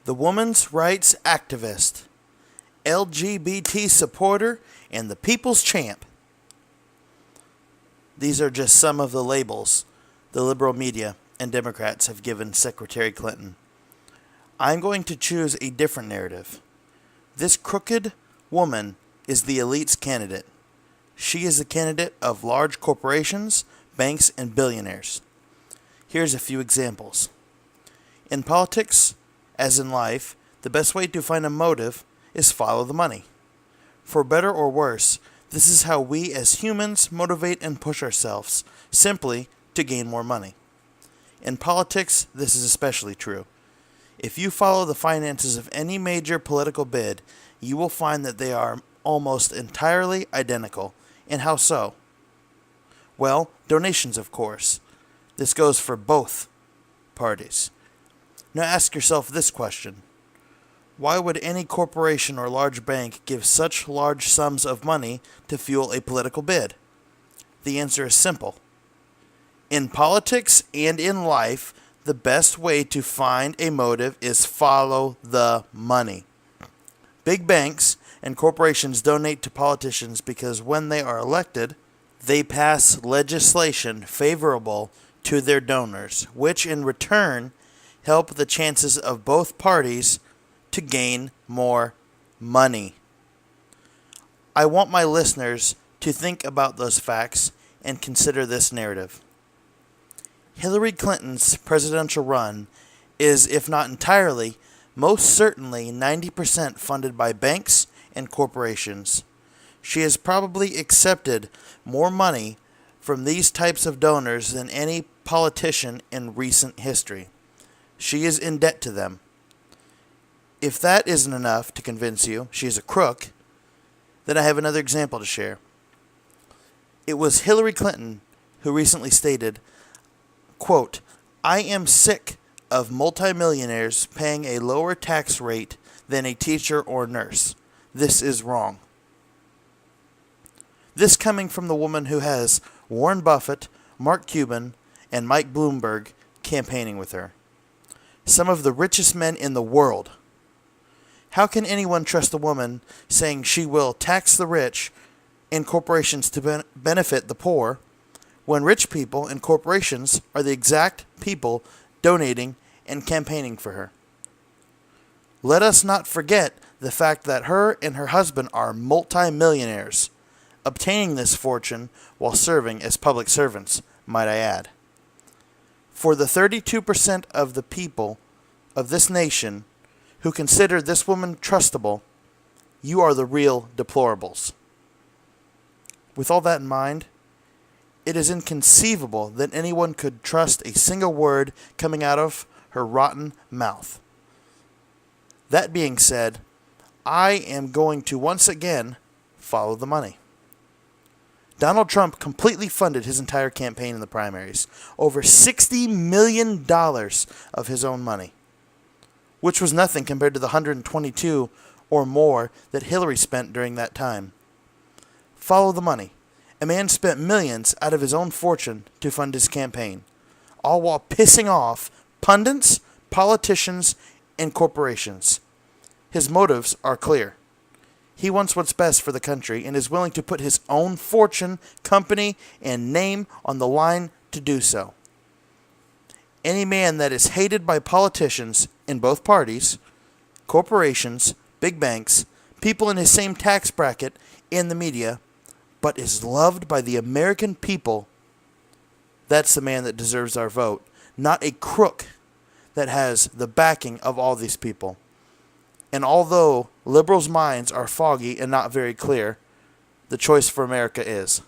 the women's rights activist, LGBT supporter, and the people's champ. These are just some of the labels the liberal media and Democrats have given Secretary Clinton. I'm going to choose a different narrative. This crooked woman is the elite's candidate. She is the candidate of large corporations, banks, and billionaires. Here's a few examples. In politics, as in life, the best way to find a motive is follow the money. For better or worse, this is how we as humans motivate and push ourselves, simply to gain more money. In politics, this is especially true. If you follow the finances of any major political bid, you will find that they are almost entirely identical. And how so? Well, donations, of course. This goes for both parties. Now ask yourself this question. Why would any corporation or large bank give such large sums of money to fuel a political bid? The answer is simple. In politics and in life, the best way to find a motive is follow the money. Big banks and corporations donate to politicians because when they are elected, they pass legislation favorable to their donors, which in return help the chances of both parties to gain more money. I want my listeners to think about those facts and consider this narrative. Hillary Clinton's presidential run is, if not entirely, most certainly 90% funded by banks and corporations. She has probably accepted more money from these types of donors than any politician in recent history. She is in debt to them. If that isn't enough to convince you she is a crook, then I have another example to share. It was Hillary Clinton who recently stated, quote, "I am sick of multimillionaires paying a lower tax rate than a teacher or nurse. This is wrong." This coming from the woman who has Warren Buffett, Mark Cuban, and Mike Bloomberg campaigning with her. Some of the richest men in the world. How can anyone trust a woman saying she will tax the rich and corporations to benefit the poor when rich people and corporations are the exact people donating and campaigning for her? Let us not forget the fact that her and her husband are multimillionaires, obtaining this fortune while serving as public servants, might I add. For the 32% of the people of this nation who consider this woman trustable, you are the real deplorables. With all that in mind, it is inconceivable that anyone could trust a single word coming out of her rotten mouth. That being said, I am going to once again follow the money. Donald Trump completely funded his entire campaign in the primaries, over $60 million of his own money, which was nothing compared to the $122 or more that Hillary spent during that time. Follow the money. A man spent millions out of his own fortune to fund his campaign, all while pissing off pundits, politicians, and corporations. His motives are clear. He wants what's best for the country and is willing to put his own fortune, company, and name on the line to do so. Any man that is hated by politicians in both parties, corporations, big banks, people in his same tax bracket, and the media, but is loved by the American people, that's the man that deserves our vote, not a crook that has the backing of all these people. And although liberals' minds are foggy and not very clear, the choice for America is.